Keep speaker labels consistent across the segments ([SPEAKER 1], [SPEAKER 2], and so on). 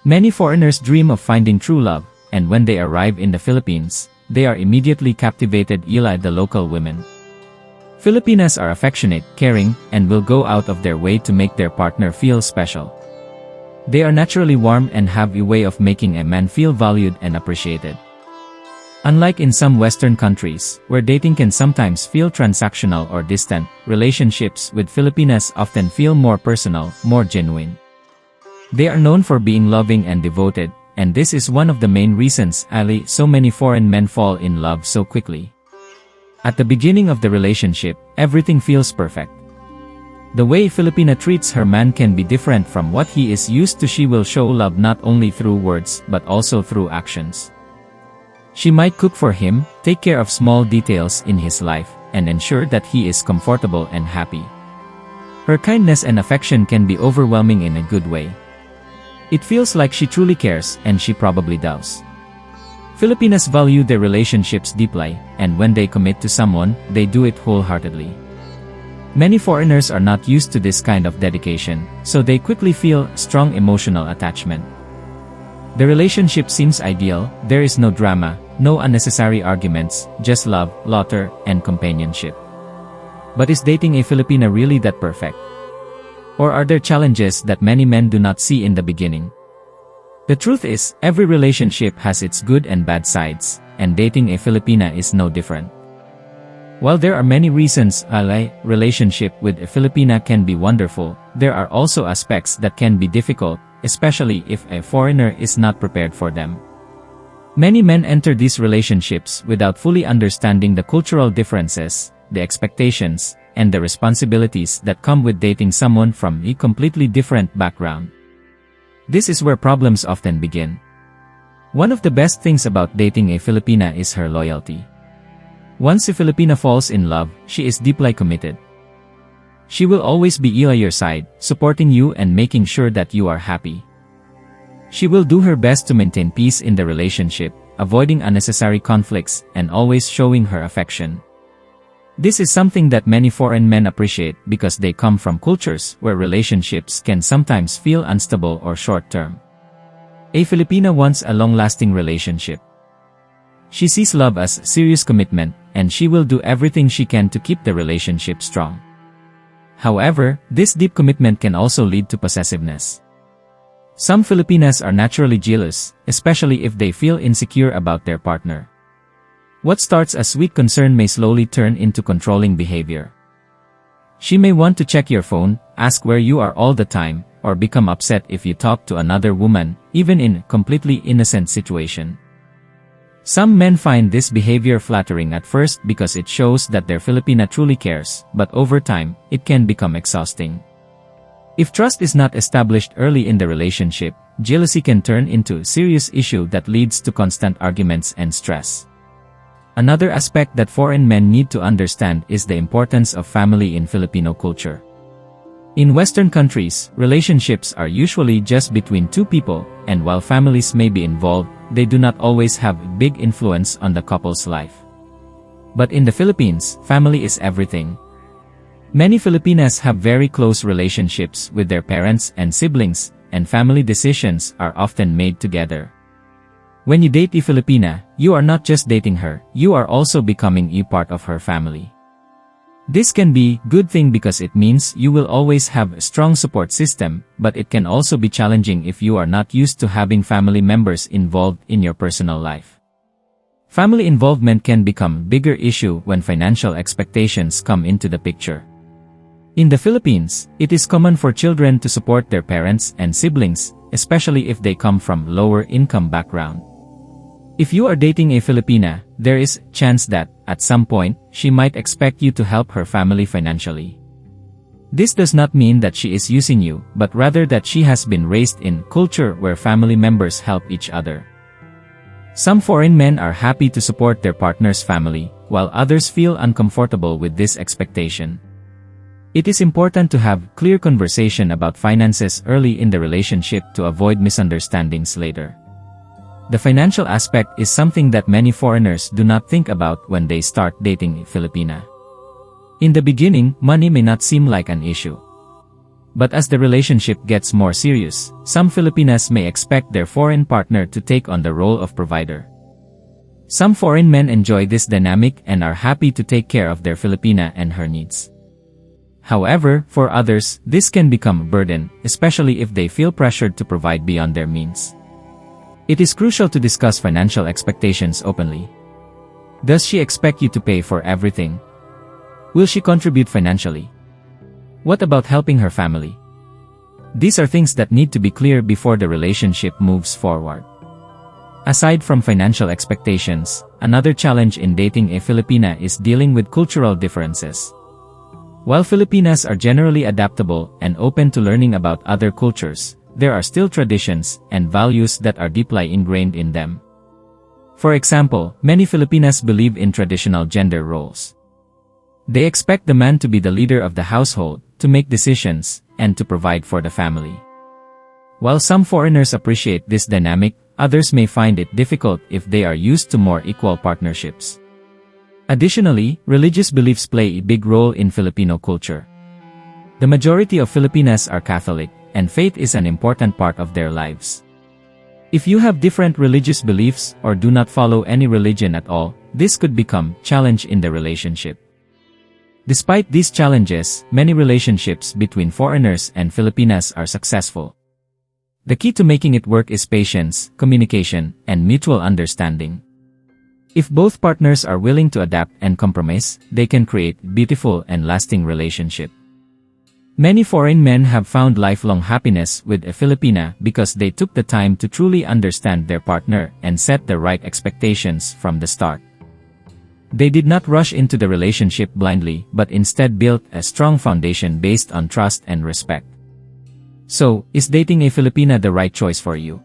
[SPEAKER 1] Many foreigners dream of finding true love, and when they arrive in the Philippines, they are immediately captivated by the local women. Filipinas are affectionate, caring, and will go out of their way to make their partner feel special. They are naturally warm and have a way of making a man feel valued and appreciated. Unlike in some Western countries, where dating can sometimes feel transactional or distant, relationships with Filipinas often feel more personal, more genuine. They are known for being loving and devoted, and this is one of the main reasons so many foreign men fall in love so quickly. At the beginning of the relationship, everything feels perfect. The way Filipina treats her man can be different from what he is used to. She will show love not only through words but also through actions. She might cook for him, take care of small details in his life, and ensure that he is comfortable and happy. Her kindness and affection can be overwhelming in a good way. It feels like she truly cares, and she probably does. Filipinas value their relationships deeply, and when they commit to someone, they do it wholeheartedly. Many foreigners are not used to this kind of dedication, so they quickly feel strong emotional attachment. The relationship seems ideal, there is no drama, no unnecessary arguments, just love, laughter, and companionship. But is dating a Filipina really that perfect? Or are there challenges that many men do not see in the beginning? The truth is, every relationship has its good and bad sides, and dating a Filipina is no different. While there are many reasons a relationship with a Filipina can be wonderful, there are also aspects that can be difficult, especially if a foreigner is not prepared for them. Many men enter these relationships without fully understanding the cultural differences, the expectations, and the responsibilities that come with dating someone from a completely different background. This is where problems often begin. One of the best things about dating a Filipina is her loyalty. Once a Filipina falls in love, she is deeply committed. She will always be by your side, supporting you and making sure that you are happy. She will do her best to maintain peace in the relationship, avoiding unnecessary conflicts, and always showing her affection. This is something that many foreign men appreciate because they come from cultures where relationships can sometimes feel unstable or short-term. A Filipina wants a long-lasting relationship. She sees love as serious commitment, and she will do everything she can to keep the relationship strong. However, this deep commitment can also lead to possessiveness. Some Filipinas are naturally jealous, especially if they feel insecure about their partner. What starts as sweet concern may slowly turn into controlling behavior. She may want to check your phone, ask where you are all the time, or become upset if you talk to another woman, even in a completely innocent situation. Some men find this behavior flattering at first because it shows that their Filipina truly cares, but over time, it can become exhausting. If trust is not established early in the relationship, jealousy can turn into a serious issue that leads to constant arguments and stress. Another aspect that foreign men need to understand is the importance of family in Filipino culture. In Western countries, relationships are usually just between two people, and while families may be involved, they do not always have a big influence on the couple's life. But in the Philippines, family is everything. Many Filipinas have very close relationships with their parents and siblings, and family decisions are often made together. When you date a Filipina, you are not just dating her, you are also becoming a part of her family. This can be a good thing because it means you will always have a strong support system, but it can also be challenging if you are not used to having family members involved in your personal life. Family involvement can become a bigger issue when financial expectations come into the picture. In the Philippines, it is common for children to support their parents and siblings, especially if they come from lower income background. If you are dating a Filipina, there is a chance that, at some point, she might expect you to help her family financially. This does not mean that she is using you, but rather that she has been raised in a culture where family members help each other. Some foreign men are happy to support their partner's family, while others feel uncomfortable with this expectation. It is important to have clear conversation about finances early in the relationship to avoid misunderstandings later. The financial aspect is something that many foreigners do not think about when they start dating a Filipina. In the beginning, money may not seem like an issue. But as the relationship gets more serious, some Filipinas may expect their foreign partner to take on the role of provider. Some foreign men enjoy this dynamic and are happy to take care of their Filipina and her needs. However, for others, this can become a burden, especially if they feel pressured to provide beyond their means. It is crucial to discuss financial expectations openly. Does she expect you to pay for everything? Will she contribute financially? What about helping her family? These are things that need to be clear before the relationship moves forward. Aside from financial expectations, another challenge in dating a Filipina is dealing with cultural differences. While Filipinas are generally adaptable and open to learning about other cultures, there are still traditions and values that are deeply ingrained in them. For example, many Filipinas believe in traditional gender roles. They expect the man to be the leader of the household, to make decisions, and to provide for the family. While some foreigners appreciate this dynamic, others may find it difficult if they are used to more equal partnerships. Additionally, religious beliefs play a big role in Filipino culture. The majority of Filipinas are Catholic, and faith is an important part of their lives. If you have different religious beliefs or do not follow any religion at all, this could become a challenge in the relationship. Despite these challenges, many relationships between foreigners and Filipinas are successful. The key to making it work is patience, communication, and mutual understanding. If both partners are willing to adapt and compromise, they can create a beautiful and lasting relationship. Many foreign men have found lifelong happiness with a Filipina because they took the time to truly understand their partner and set the right expectations from the start. They did not rush into the relationship blindly, but instead built a strong foundation based on trust and respect. So, is dating a Filipina the right choice for you?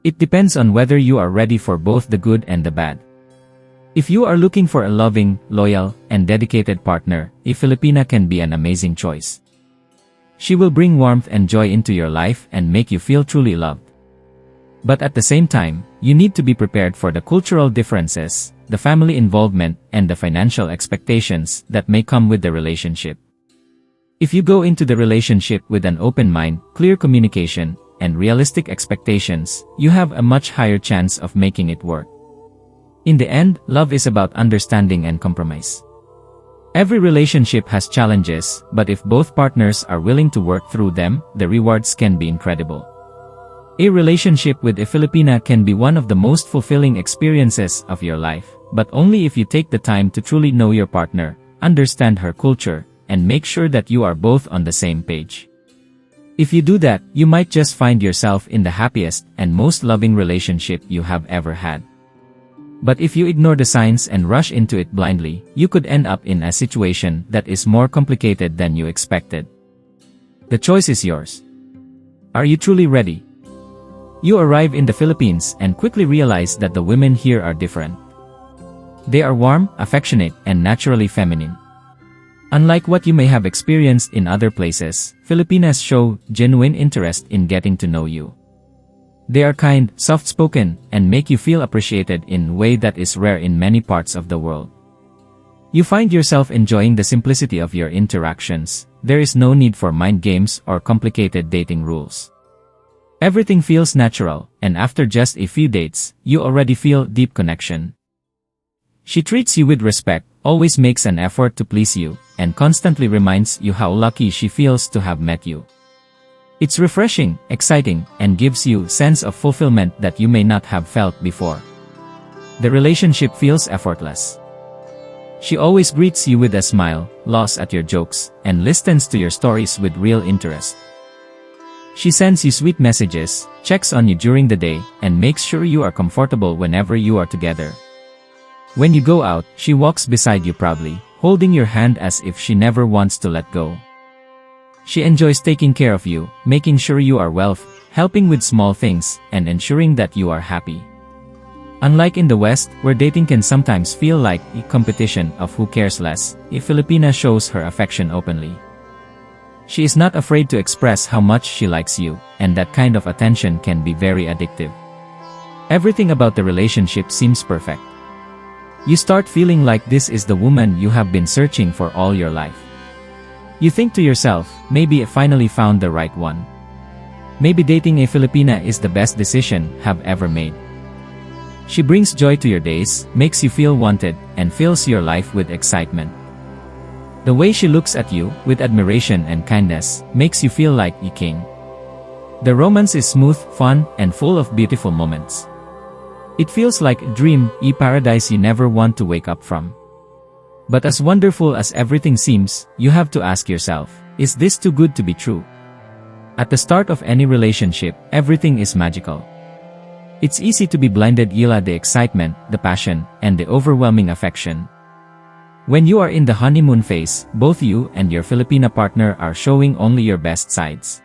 [SPEAKER 1] It depends on whether you are ready for both the good and the bad. If you are looking for a loving, loyal, and dedicated partner, a Filipina can be an amazing choice. She will bring warmth and joy into your life and make you feel truly loved. But at the same time, you need to be prepared for the cultural differences, the family involvement, and the financial expectations that may come with the relationship. If you go into the relationship with an open mind, clear communication, and realistic expectations, you have a much higher chance of making it work. In the end, love is about understanding and compromise. Every relationship has challenges, but if both partners are willing to work through them, the rewards can be incredible. A relationship with a Filipina can be one of the most fulfilling experiences of your life, but only if you take the time to truly know your partner, understand her culture, and make sure that you are both on the same page. If you do that, you might just find yourself in the happiest and most loving relationship you have ever had. But if you ignore the signs and rush into it blindly, you could end up in a situation that is more complicated than you expected. The choice is yours. Are you truly ready? You arrive in the Philippines and quickly realize that the women here are different. They are warm, affectionate, and naturally feminine. Unlike what you may have experienced in other places, Filipinas show genuine interest in getting to know you. They are kind, soft-spoken, and make you feel appreciated in a way that is rare in many parts of the world. You find yourself enjoying the simplicity of your interactions. There is no need for mind games or complicated dating rules. Everything feels natural, and after just a few dates, you already feel deep connection. She treats you with respect, always makes an effort to please you, and constantly reminds you how lucky she feels to have met you. It's refreshing, exciting, and gives you a sense of fulfillment that you may not have felt before. The relationship feels effortless. She always greets you with a smile, laughs at your jokes, and listens to your stories with real interest. She sends you sweet messages, checks on you during the day, and makes sure you are comfortable whenever you are together. When you go out, she walks beside you proudly, holding your hand as if she never wants to let go. She enjoys taking care of you, making sure you are well, helping with small things, and ensuring that you are happy. Unlike in the West, where dating can sometimes feel like a competition of who cares less, a Filipina shows her affection openly. She is not afraid to express how much she likes you, and that kind of attention can be very addictive. Everything about the relationship seems perfect. You start feeling like this is the woman you have been searching for all your life. You think to yourself, maybe I finally found the right one. Maybe dating a Filipina is the best decision have ever made. She brings joy to your days, makes you feel wanted, and fills your life with excitement. The way she looks at you, with admiration and kindness, makes you feel like a king. The romance is smooth, fun, and full of beautiful moments. It feels like a dream, a paradise you never want to wake up from. But as wonderful as everything seems, you have to ask yourself, is this too good to be true? At the start of any relationship, everything is magical. It's easy to be blinded by the excitement, the passion, and the overwhelming affection. When you are in the honeymoon phase, both you and your Filipina partner are showing only your best sides.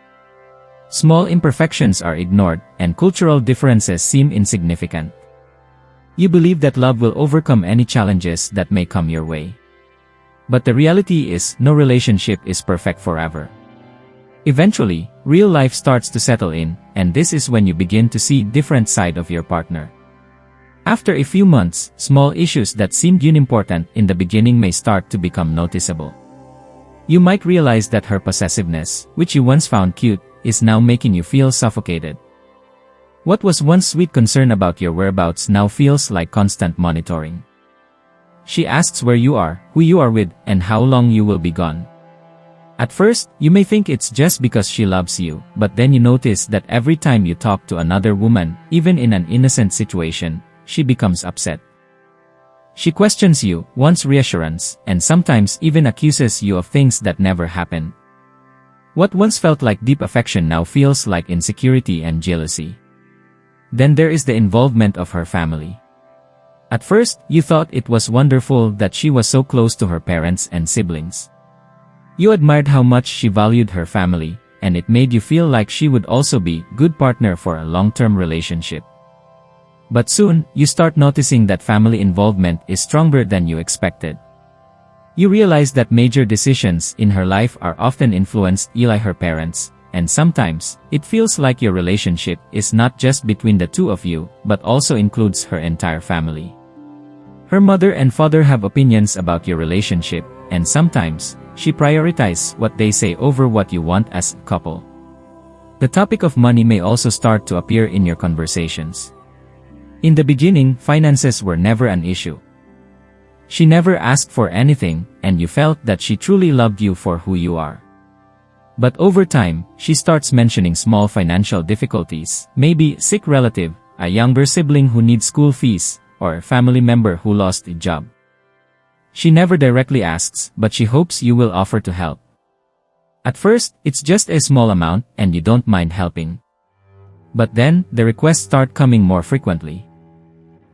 [SPEAKER 1] Small imperfections are ignored, and cultural differences seem insignificant. You believe that love will overcome any challenges that may come your way. But the reality is, no relationship is perfect forever. Eventually, real life starts to settle in, and this is when you begin to see different side of your partner. After a few months, small issues that seemed unimportant in the beginning may start to become noticeable. You might realize that her possessiveness, which you once found cute, is now making you feel suffocated. What was once sweet concern about your whereabouts now feels like constant monitoring. She asks where you are, who you are with, and how long you will be gone. At first, you may think it's just because she loves you, but then you notice that every time you talk to another woman, even in an innocent situation, she becomes upset. She questions you, wants reassurance, and sometimes even accuses you of things that never happened. What once felt like deep affection now feels like insecurity and jealousy. Then there is the involvement of her family. At first, you thought it was wonderful that she was so close to her parents and siblings. You admired how much she valued her family, and it made you feel like she would also be a good partner for a long-term relationship. But soon, you start noticing that family involvement is stronger than you expected. You realize that major decisions in her life are often influenced by her parents, and sometimes, it feels like your relationship is not just between the two of you, but also includes her entire family. Her mother and father have opinions about your relationship, and sometimes, she prioritizes what they say over what you want as a couple. The topic of money may also start to appear in your conversations. In the beginning, finances were never an issue. She never asked for anything, and you felt that she truly loved you for who you are. But over time, she starts mentioning small financial difficulties, maybe a sick relative, a younger sibling who needs school fees, or a family member who lost a job. She never directly asks, but she hopes you will offer to help. At first, it's just a small amount, and you don't mind helping. But then, the requests start coming more frequently.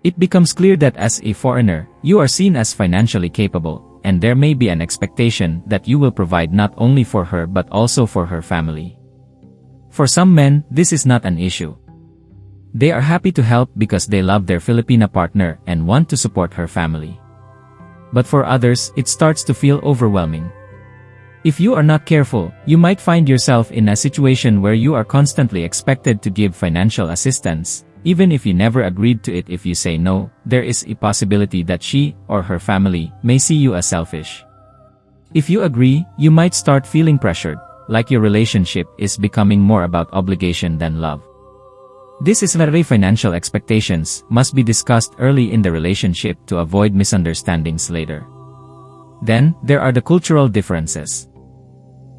[SPEAKER 1] It becomes clear that as a foreigner, you are seen as financially capable, and there may be an expectation that you will provide not only for her but also for her family. For some men, this is not an issue. They are happy to help because they love their Filipina partner and want to support her family. But for others, it starts to feel overwhelming. If you are not careful, you might find yourself in a situation where you are constantly expected to give financial assistance. Even if you never agreed to it. If you say no, there is a possibility that she, or her family, may see you as selfish. If you agree, you might start feeling pressured, like your relationship is becoming more about obligation than love. This is why financial expectations must be discussed early in the relationship to avoid misunderstandings later. Then, there are the cultural differences.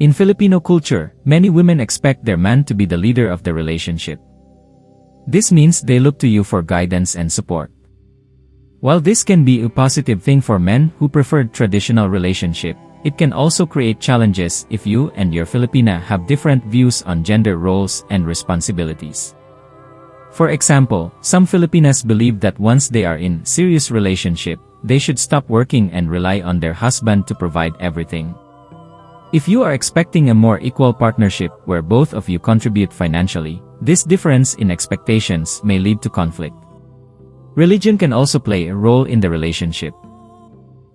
[SPEAKER 1] In Filipino culture, many women expect their man to be the leader of the relationship. This means they look to you for guidance and support. While this can be a positive thing for men who prefer traditional relationship, it can also create challenges if you and your Filipina have different views on gender roles and responsibilities. For example, some Filipinas believe that once they are in serious relationship, they should stop working and rely on their husband to provide everything. If you are expecting a more equal partnership where both of you contribute financially, this difference in expectations may lead to conflict. Religion can also play a role in the relationship.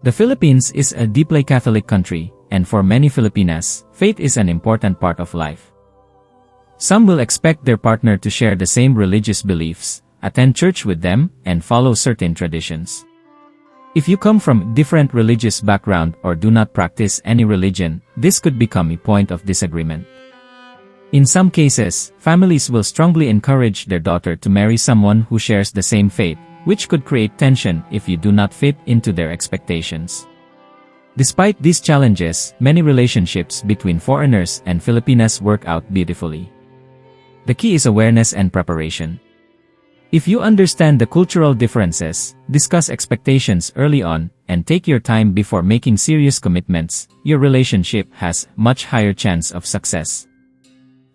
[SPEAKER 1] The Philippines is a deeply Catholic country, and for many Filipinas, faith is an important part of life. Some will expect their partner to share the same religious beliefs, attend church with them, and follow certain traditions. If you come from different religious background or do not practice any religion, this could become a point of disagreement. In some cases, families will strongly encourage their daughter to marry someone who shares the same faith, which could create tension if you do not fit into their expectations. Despite these challenges, many relationships between foreigners and Filipinas work out beautifully. The key is awareness and preparation. If you understand the cultural differences, discuss expectations early on, and take your time before making serious commitments, your relationship has much higher chance of success.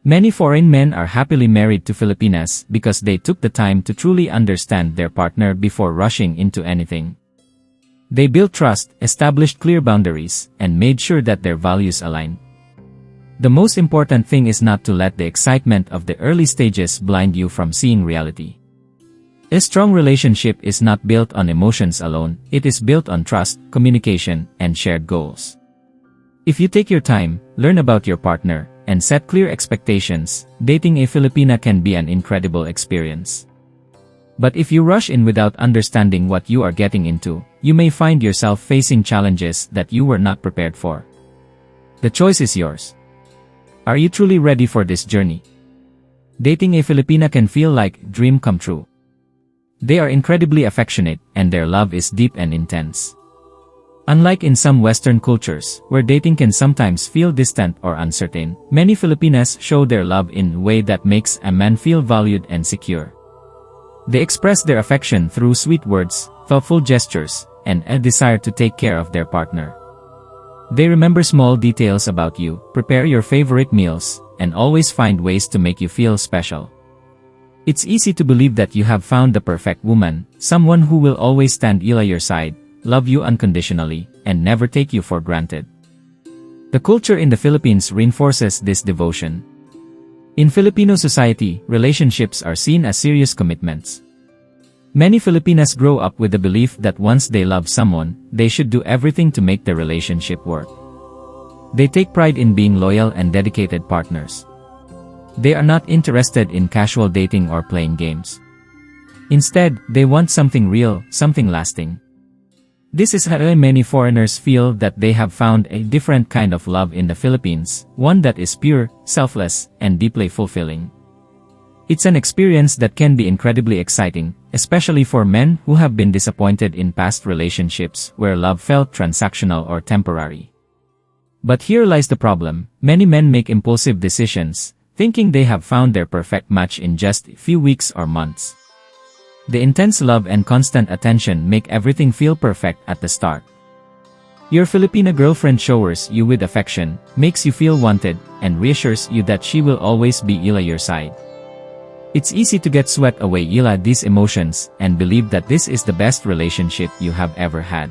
[SPEAKER 1] Many foreign men are happily married to Filipinas because they took the time to truly understand their partner before rushing into anything. They built trust, established clear boundaries, and made sure that their values align. The most important thing is not to let the excitement of the early stages blind you from seeing reality. A strong relationship is not built on emotions alone, it is built on trust, communication, and shared goals. If you take your time, learn about your partner, and set clear expectations, dating a Filipina can be an incredible experience. But if you rush in without understanding what you are getting into, you may find yourself facing challenges that you were not prepared for. The choice is yours. Are you truly ready for this journey? Dating a Filipina can feel like a dream come true. They are incredibly affectionate, and their love is deep and intense. Unlike in some Western cultures, where dating can sometimes feel distant or uncertain, many Filipinas show their love in a way that makes a man feel valued and secure. They express their affection through sweet words, thoughtful gestures, and a desire to take care of their partner. They remember small details about you, prepare your favorite meals, and always find ways to make you feel special. It's easy to believe that you have found the perfect woman, someone who will always stand by your side, love you unconditionally, and never take you for granted. The culture in the Philippines reinforces this devotion. In Filipino society, relationships are seen as serious commitments. Many Filipinas grow up with the belief that once they love someone, they should do everything to make the relationship work. They take pride in being loyal and dedicated partners. They are not interested in casual dating or playing games. Instead, they want something real, something lasting. This is why many foreigners feel that they have found a different kind of love in the Philippines, one that is pure, selfless, and deeply fulfilling. It's an experience that can be incredibly exciting, especially for men who have been disappointed in past relationships where love felt transactional or temporary. But here lies the problem: many men make impulsive decisions, thinking they have found their perfect match in just a few weeks or months. The intense love and constant attention make everything feel perfect at the start. Your Filipina girlfriend showers you with affection, makes you feel wanted, and reassures you that she will always be by your side. It's easy to get swept away by these emotions and believe that this is the best relationship you have ever had.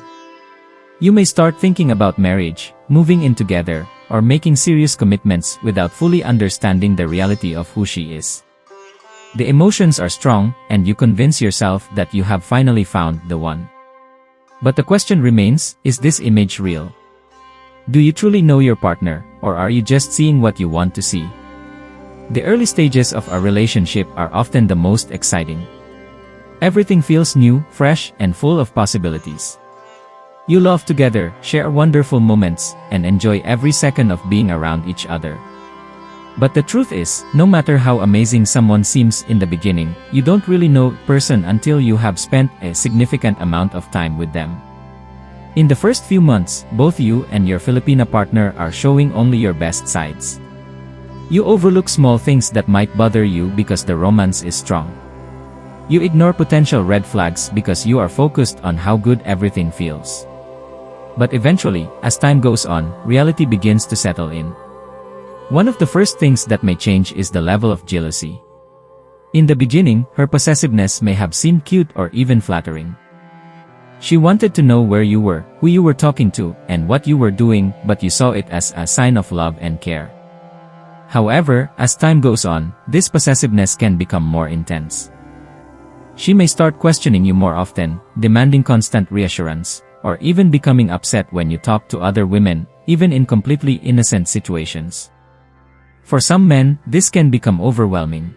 [SPEAKER 1] You may start thinking about marriage, moving in together, or making serious commitments without fully understanding the reality of who she is. The emotions are strong, and you convince yourself that you have finally found the one. But the question remains, is this image real? Do you truly know your partner, or are you just seeing what you want to see? The early stages of a relationship are often the most exciting. Everything feels new, fresh, and full of possibilities. You laugh together, share wonderful moments, and enjoy every second of being around each other. But the truth is, no matter how amazing someone seems in the beginning, you don't really know a person until you have spent a significant amount of time with them. In the first few months, both you and your Filipina partner are showing only your best sides. You overlook small things that might bother you because the romance is strong. You ignore potential red flags because you are focused on how good everything feels. But eventually, as time goes on, reality begins to settle in. One of the first things that may change is the level of jealousy. In the beginning, her possessiveness may have seemed cute or even flattering. She wanted to know where you were, who you were talking to, and what you were doing, but you saw it as a sign of love and care. However, as time goes on, this possessiveness can become more intense. She may start questioning you more often, demanding constant reassurance, or even becoming upset when you talk to other women, even in completely innocent situations. For some men, this can become overwhelming.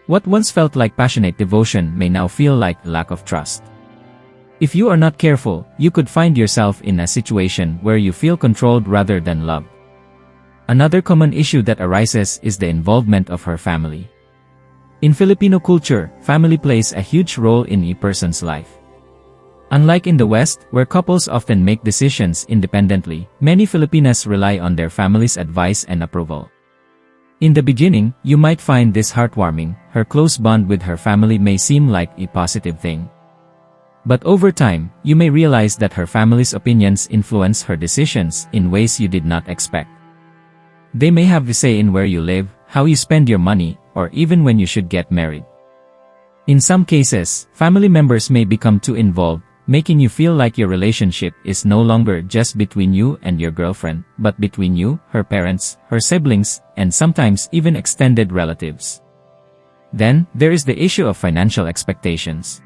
[SPEAKER 1] What once felt like passionate devotion may now feel like lack of trust. If you are not careful, you could find yourself in a situation where you feel controlled rather than loved. Another common issue that arises is the involvement of her family. In Filipino culture, family plays a huge role in a person's life. Unlike in the West, where couples often make decisions independently, many Filipinas rely on their family's advice and approval. In the beginning, you might find this heartwarming. Her close bond with her family may seem like a positive thing. But over time, you may realize that her family's opinions influence her decisions in ways you did not expect. They may have a say in where you live, how you spend your money, or even when you should get married. In some cases, family members may become too involved, making you feel like your relationship is no longer just between you and your girlfriend, but between you, her parents, her siblings, and sometimes even extended relatives. Then, there is the issue of financial expectations.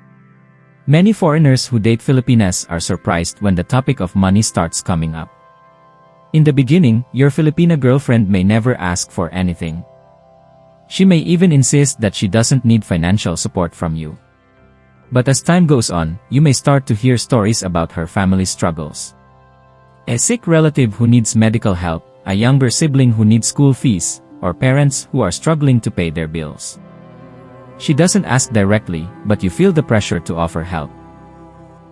[SPEAKER 1] Many foreigners who date Filipinas are surprised when the topic of money starts coming up. In the beginning, your Filipina girlfriend may never ask for anything. She may even insist that she doesn't need financial support from you. But as time goes on, you may start to hear stories about her family's struggles. A sick relative who needs medical help, a younger sibling who needs school fees, or parents who are struggling to pay their bills. She doesn't ask directly, but you feel the pressure to offer help.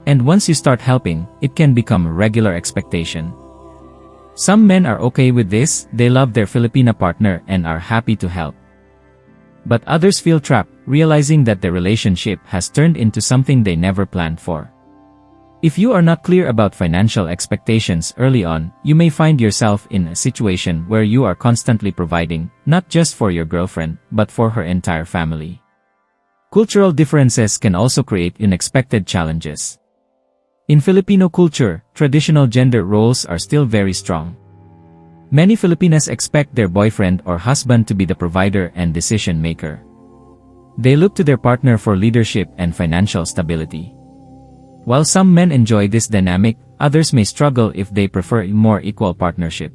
[SPEAKER 1] And once you start helping, it can become a regular expectation. Some men are okay with this, they love their Filipina partner and are happy to help. But others feel trapped, realizing that the relationship has turned into something they never planned for. If you are not clear about financial expectations early on, you may find yourself in a situation where you are constantly providing, not just for your girlfriend, but for her entire family. Cultural differences can also create unexpected challenges. In Filipino culture, traditional gender roles are still very strong. Many Filipinas expect their boyfriend or husband to be the provider and decision maker. They look to their partner for leadership and financial stability. While some men enjoy this dynamic, others may struggle if they prefer a more equal partnership.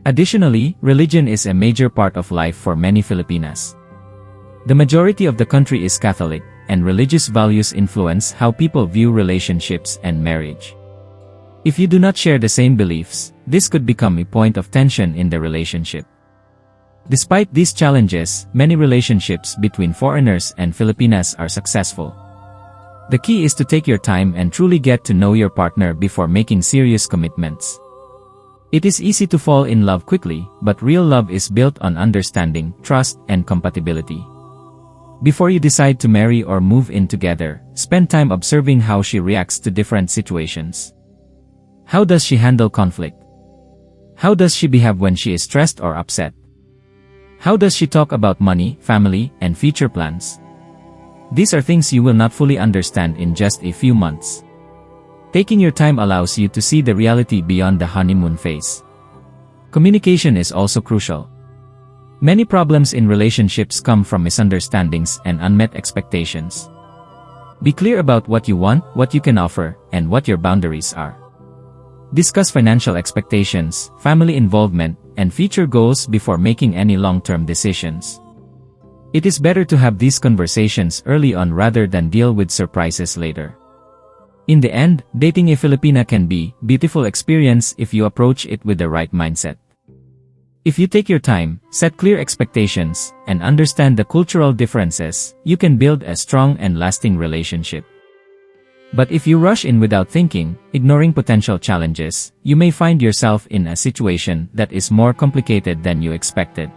[SPEAKER 1] Additionally, religion is a major part of life for many Filipinas. The majority of the country is Catholic, and religious values influence how people view relationships and marriage. If you do not share the same beliefs, this could become a point of tension in the relationship. Despite these challenges, many relationships between foreigners and Filipinas are successful. The key is to take your time and truly get to know your partner before making serious commitments. It is easy to fall in love quickly, but real love is built on understanding, trust, and compatibility. Before you decide to marry or move in together, spend time observing how she reacts to different situations. How does she handle conflict? How does she behave when she is stressed or upset? How does she talk about money, family, and future plans? These are things you will not fully understand in just a few months. Taking your time allows you to see the reality beyond the honeymoon phase. Communication is also crucial. Many problems in relationships come from misunderstandings and unmet expectations. Be clear about what you want, what you can offer, and what your boundaries are. Discuss financial expectations, family involvement, and future goals before making any long-term decisions. It is better to have these conversations early on rather than deal with surprises later. In the end, dating a Filipina can be a beautiful experience if you approach it with the right mindset. If you take your time, set clear expectations, and understand the cultural differences, you can build a strong and lasting relationship. But if you rush in without thinking, ignoring potential challenges, you may find yourself in a situation that is more complicated than you expected.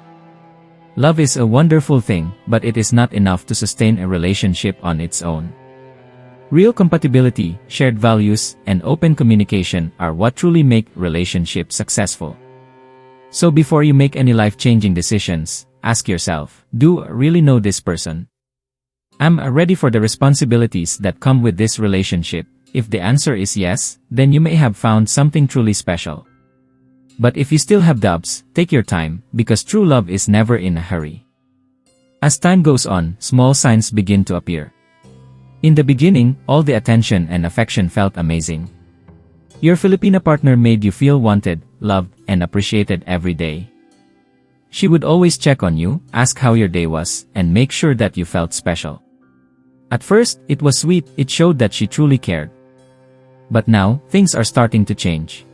[SPEAKER 1] Love is a wonderful thing, but it is not enough to sustain a relationship on its own. Real compatibility, shared values, and open communication are what truly make relationships successful. So before you make any life-changing decisions, ask yourself, do I really know this person? Am I ready for the responsibilities that come with this relationship? If the answer is yes, then you may have found something truly special. But if you still have doubts, take your time, because true love is never in a hurry. As time goes on, small signs begin to appear. In the beginning, all the attention and affection felt amazing. Your Filipina partner made you feel wanted, loved, and appreciated every day. She would always check on you, ask how your day was, and make sure that you felt special. At first, it was sweet, it showed that she truly cared. But now, things are starting to change.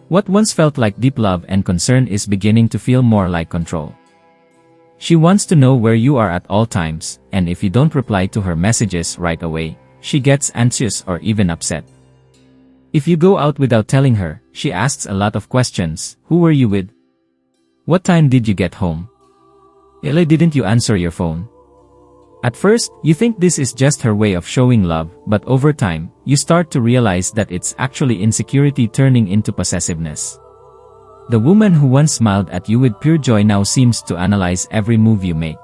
[SPEAKER 1] What once felt like deep love and concern is beginning to feel more like control. She wants to know where you are at all times, and if you don't reply to her messages right away, she gets anxious or even upset. If you go out without telling her, she asks a lot of questions. Who were you with? What time did you get home? Didn't you answer your phone? At first, you think this is just her way of showing love, but over time, you start to realize that it's actually insecurity turning into possessiveness. The woman who once smiled at you with pure joy now seems to analyze every move you make.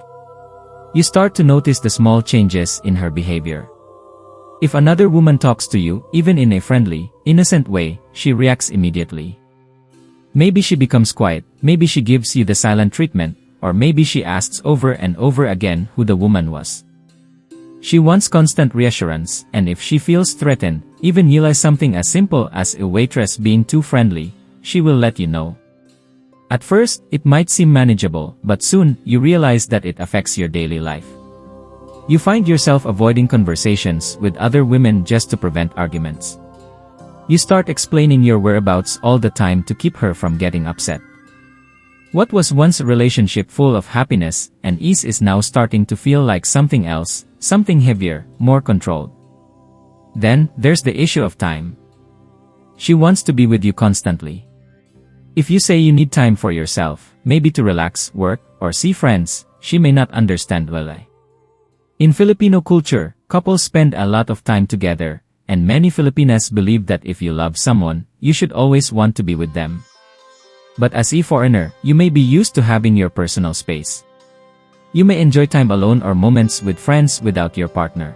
[SPEAKER 1] You start to notice the small changes in her behavior. If another woman talks to you, even in a friendly, innocent way, she reacts immediately. Maybe she becomes quiet, maybe she gives you the silent treatment, or maybe she asks over and over again who the woman was. She wants constant reassurance, and if she feels threatened, even realize something as simple as a waitress being too friendly, she will let you know. At first, it might seem manageable, but soon, you realize that it affects your daily life. You find yourself avoiding conversations with other women just to prevent arguments. You start explaining your whereabouts all the time to keep her from getting upset. What was once a relationship full of happiness and ease is now starting to feel like something else, something heavier, more controlled. Then, there's the issue of time. She wants to be with you constantly. If you say you need time for yourself, maybe to relax, work, or see friends, she may not understand why. In Filipino culture, couples spend a lot of time together, and many Filipinas believe that if you love someone, you should always want to be with them. But as a foreigner, you may be used to having your personal space. You may enjoy time alone or moments with friends without your partner.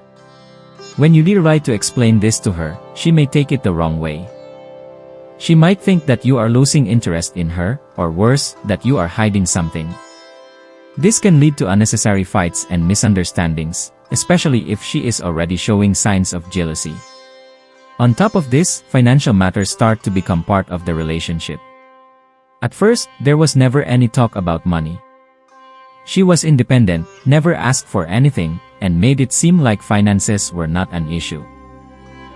[SPEAKER 1] When you try to explain this to her, she may take it the wrong way. She might think that you are losing interest in her, or worse, that you are hiding something. This can lead to unnecessary fights and misunderstandings, especially if she is already showing signs of jealousy. On top of this, financial matters start to become part of the relationship. At first, there was never any talk about money. She was independent, never asked for anything, and made it seem like finances were not an issue.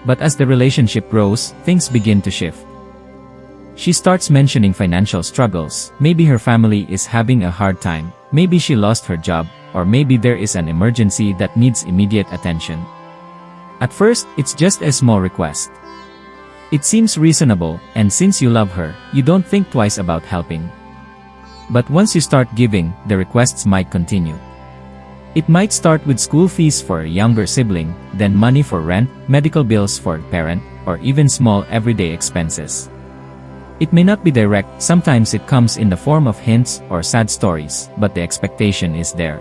[SPEAKER 1] But as the relationship grows, things begin to shift. She starts mentioning financial struggles, maybe her family is having a hard time, maybe she lost her job, or maybe there is an emergency that needs immediate attention. At first, it's just a small request. It seems reasonable, and since you love her, you don't think twice about helping. But once you start giving, the requests might continue. It might start with school fees for a younger sibling, then money for rent, medical bills for a parent, or even small everyday expenses. It may not be direct, sometimes it comes in the form of hints or sad stories, but the expectation is there.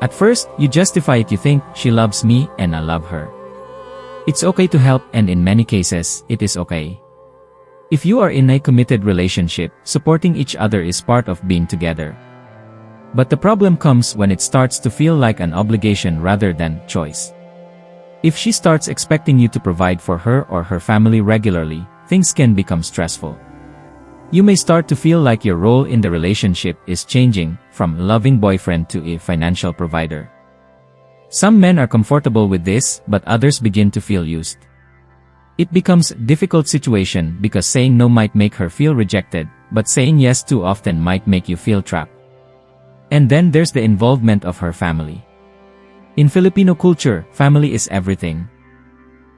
[SPEAKER 1] At first, you justify it, you think, she loves me and I love her. It's okay to help, and in many cases, it is okay. If you are in a committed relationship, supporting each other is part of being together. But the problem comes when it starts to feel like an obligation rather than choice. If she starts expecting you to provide for her or her family regularly, things can become stressful. You may start to feel like your role in the relationship is changing from a loving boyfriend to a financial provider. Some men are comfortable with this, but others begin to feel used. It becomes a difficult situation because saying no might make her feel rejected, but saying yes too often might make you feel trapped. And then there's the involvement of her family. In Filipino culture, family is everything.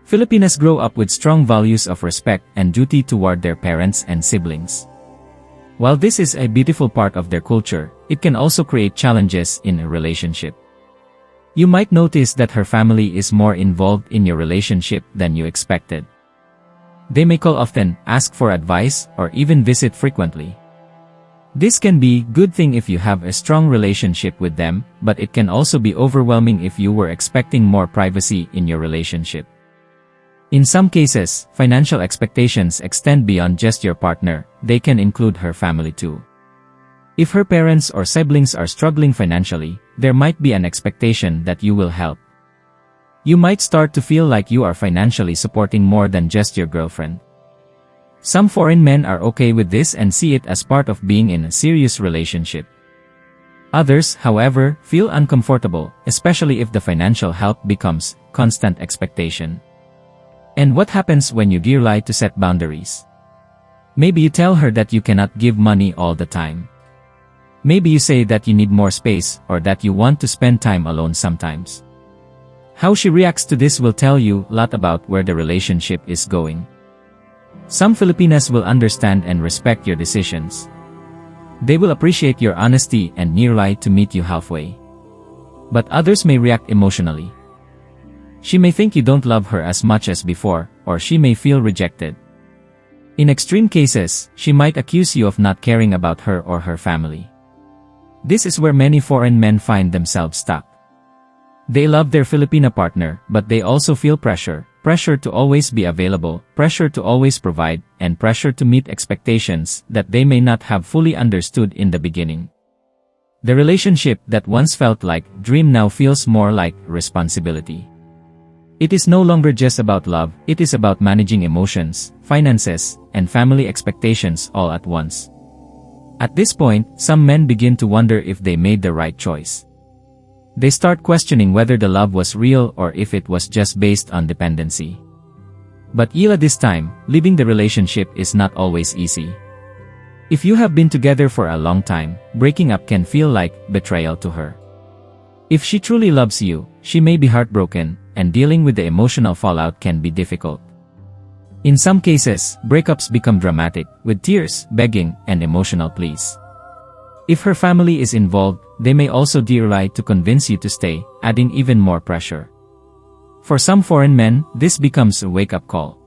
[SPEAKER 1] Filipinas grow up with strong values of respect and duty toward their parents and siblings. While this is a beautiful part of their culture, it can also create challenges in a relationship. You might notice that her family is more involved in your relationship than you expected. They may call often, ask for advice, or even visit frequently. This can be a good thing if you have a strong relationship with them, but it can also be overwhelming if you were expecting more privacy in your relationship. In some cases, financial expectations extend beyond just your partner, they can include her family too. If her parents or siblings are struggling financially, there might be an expectation that you will help. You might start to feel like you are financially supporting more than just your girlfriend. Some foreign men are okay with this and see it as part of being in a serious relationship. Others, however, feel uncomfortable, especially if the financial help becomes constant expectation. And what happens when you lie to set boundaries? Maybe you tell her that you cannot give money all the time. Maybe you say that you need more space or that you want to spend time alone sometimes. How she reacts to this will tell you a lot about where the relationship is going. Some Filipinas will understand and respect your decisions. They will appreciate your honesty and lie to meet you halfway. But others may react emotionally. She may think you don't love her as much as before, or she may feel rejected. In extreme cases, she might accuse you of not caring about her or her family. This is where many foreign men find themselves stuck. They love their Filipina partner, but they also feel pressure to always be available, pressure to always provide, and pressure to meet expectations that they may not have fully understood in the beginning. The relationship that once felt like dream now feels more like responsibility. It is no longer just about love, it is about managing emotions, finances, and family expectations all at once. At this point, some men begin to wonder if they made the right choice. They start questioning whether the love was real or if it was just based on dependency. But this time, leaving the relationship is not always easy. If you have been together for a long time, breaking up can feel like betrayal to her. If she truly loves you, she may be heartbroken, and dealing with the emotional fallout can be difficult. In some cases, breakups become dramatic, with tears, begging, and emotional pleas. If her family is involved, they may also lie to convince you to stay, adding even more pressure. For some foreign men, this becomes a wake-up call.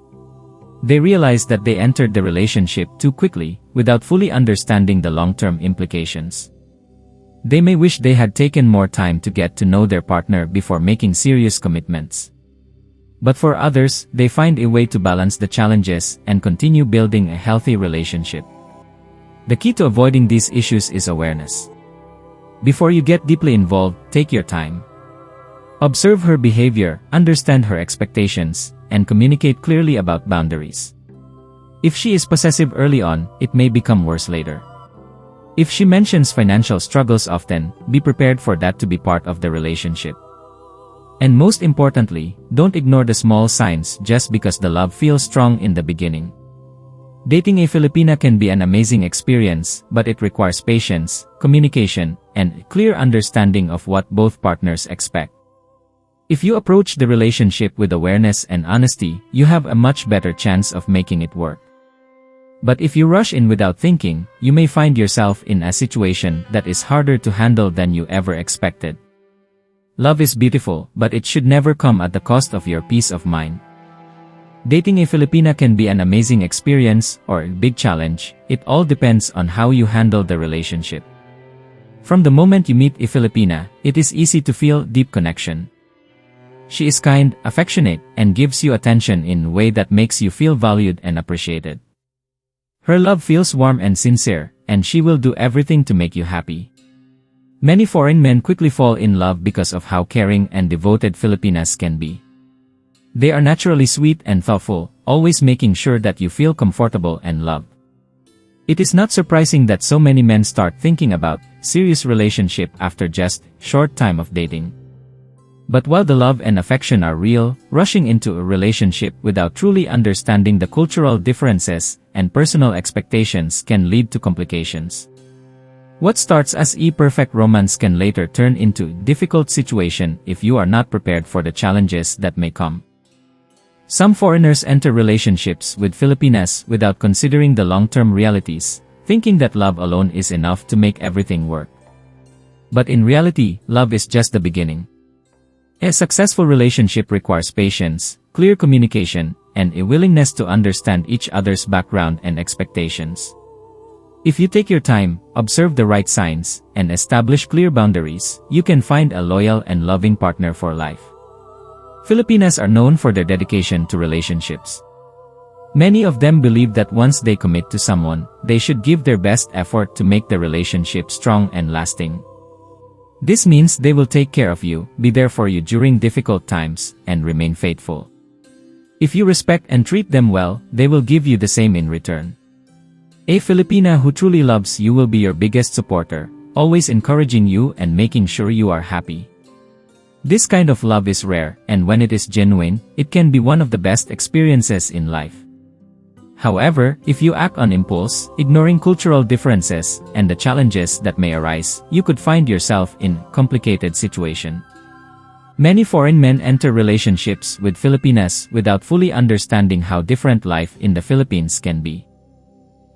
[SPEAKER 1] They realize that they entered the relationship too quickly, without fully understanding the long-term implications. They may wish they had taken more time to get to know their partner before making serious commitments. But for others, they find a way to balance the challenges and continue building a healthy relationship. The key to avoiding these issues is awareness. Before you get deeply involved, take your time. Observe her behavior, understand her expectations, and communicate clearly about boundaries. If she is possessive early on, it may become worse later. If she mentions financial struggles often, be prepared for that to be part of the relationship. And most importantly, don't ignore the small signs just because the love feels strong in the beginning. Dating a Filipina can be an amazing experience, but it requires patience, communication, and clear understanding of what both partners expect. If you approach the relationship with awareness and honesty, you have a much better chance of making it work. But if you rush in without thinking, you may find yourself in a situation that is harder to handle than you ever expected. Love is beautiful, but it should never come at the cost of your peace of mind. Dating a Filipina can be an amazing experience or a big challenge. It all depends on how you handle the relationship. From the moment you meet a Filipina, it is easy to feel deep connection. She is kind, affectionate, and gives you attention in a way that makes you feel valued and appreciated. Her love feels warm and sincere, and she will do everything to make you happy. Many foreign men quickly fall in love because of how caring and devoted Filipinas can be. They are naturally sweet and thoughtful, always making sure that you feel comfortable and loved. It is not surprising that so many men start thinking about serious relationship after just short time of dating. But while the love and affection are real, rushing into a relationship without truly understanding the cultural differences and personal expectations can lead to complications. What starts as a perfect romance can later turn into a difficult situation if you are not prepared for the challenges that may come. Some foreigners enter relationships with Filipinas without considering the long-term realities, thinking that love alone is enough to make everything work. But in reality, love is just the beginning. A successful relationship requires patience, clear communication, and a willingness to understand each other's background and expectations. If you take your time, observe the right signs, and establish clear boundaries, you can find a loyal and loving partner for life. Filipinas are known for their dedication to relationships. Many of them believe that once they commit to someone, they should give their best effort to make the relationship strong and lasting. This means they will take care of you, be there for you during difficult times, and remain faithful. If you respect and treat them well, they will give you the same in return. A Filipina who truly loves you will be your biggest supporter, always encouraging you and making sure you are happy. This kind of love is rare, and when it is genuine, it can be one of the best experiences in life. However, if you act on impulse, ignoring cultural differences and the challenges that may arise, you could find yourself in a complicated situation. Many foreign men enter relationships with Filipinas without fully understanding how different life in the Philippines can be.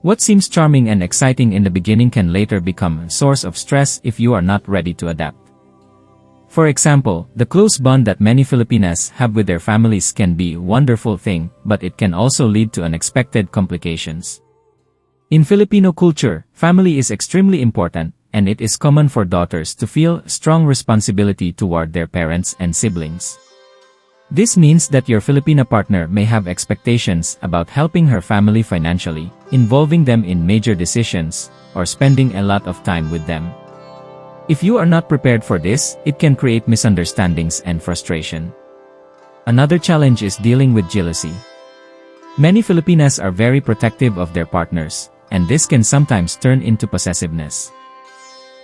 [SPEAKER 1] What seems charming and exciting in the beginning can later become a source of stress if you are not ready to adapt. For example, the close bond that many Filipinas have with their families can be a wonderful thing, but it can also lead to unexpected complications. In Filipino culture, family is extremely important, and it is common for daughters to feel strong responsibility toward their parents and siblings. This means that your Filipina partner may have expectations about helping her family financially, involving them in major decisions, or spending a lot of time with them. If you are not prepared for this, it can create misunderstandings and frustration. Another challenge is dealing with jealousy. Many Filipinas are very protective of their partners, and this can sometimes turn into possessiveness.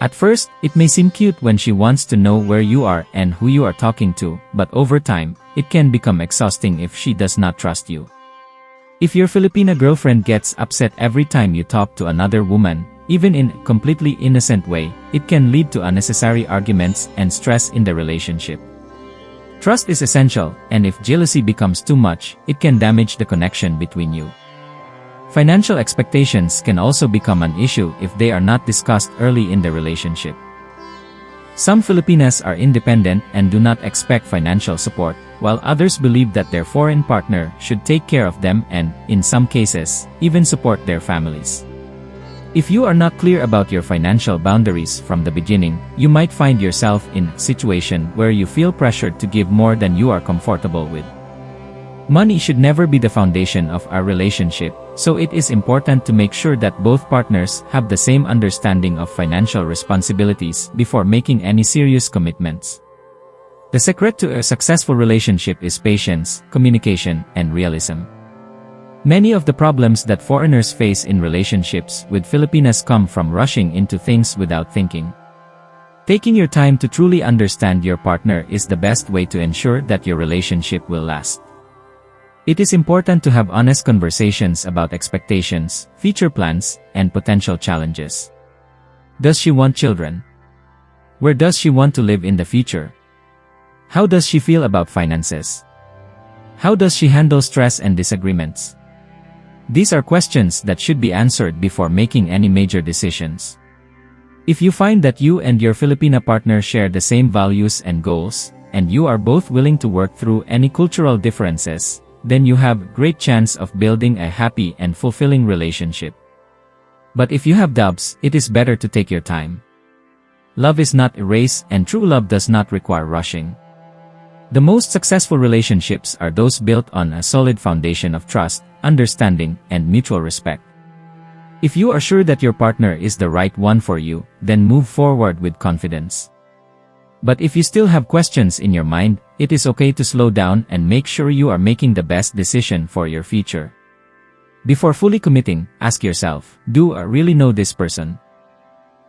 [SPEAKER 1] At first, it may seem cute when she wants to know where you are and who you are talking to, but over time, it can become exhausting if she does not trust you. If your Filipina girlfriend gets upset every time you talk to another woman, even in a completely innocent way, it can lead to unnecessary arguments and stress in the relationship. Trust is essential, and if jealousy becomes too much, it can damage the connection between you. Financial expectations can also become an issue if they are not discussed early in the relationship. Some Filipinas are independent and do not expect financial support, while others believe that their foreign partner should take care of them and, in some cases, even support their families. If you are not clear about your financial boundaries from the beginning, you might find yourself in a situation where you feel pressured to give more than you are comfortable with. Money should never be the foundation of our relationship, so it is important to make sure that both partners have the same understanding of financial responsibilities before making any serious commitments. The secret to a successful relationship is patience, communication, and realism. Many of the problems that foreigners face in relationships with Filipinas come from rushing into things without thinking. Taking your time to truly understand your partner is the best way to ensure that your relationship will last. It is important to have honest conversations about expectations, future plans, and potential challenges. Does she want children? Where does she want to live in the future? How does she feel about finances? How does she handle stress and disagreements? These are questions that should be answered before making any major decisions. If you find that you and your Filipina partner share the same values and goals, and you are both willing to work through any cultural differences, then you have a great chance of building a happy and fulfilling relationship. But if you have doubts, it is better to take your time. Love is not a race, and true love does not require rushing. The most successful relationships are those built on a solid foundation of trust, understanding, and mutual respect. If you are sure that your partner is the right one for you, then move forward with confidence. But if you still have questions in your mind, it is okay to slow down and make sure you are making the best decision for your future. Before fully committing, ask yourself, do I really know this person?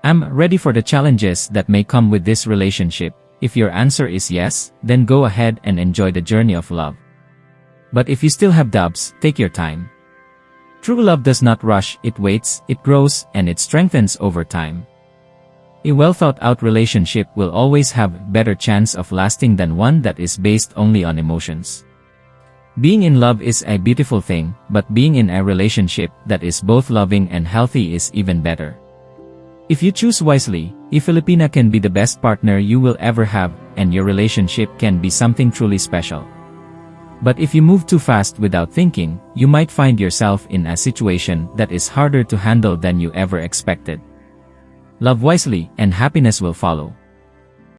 [SPEAKER 1] Am I ready for the challenges that may come with this relationship? If your answer is yes, then go ahead and enjoy the journey of love. But if you still have doubts, take your time. True love does not rush, it waits, it grows, and it strengthens over time. A well-thought-out relationship will always have a better chance of lasting than one that is based only on emotions. Being in love is a beautiful thing, but being in a relationship that is both loving and healthy is even better. If you choose wisely, a Filipina can be the best partner you will ever have, and your relationship can be something truly special. But if you move too fast without thinking, you might find yourself in a situation that is harder to handle than you ever expected. Love wisely, and happiness will follow.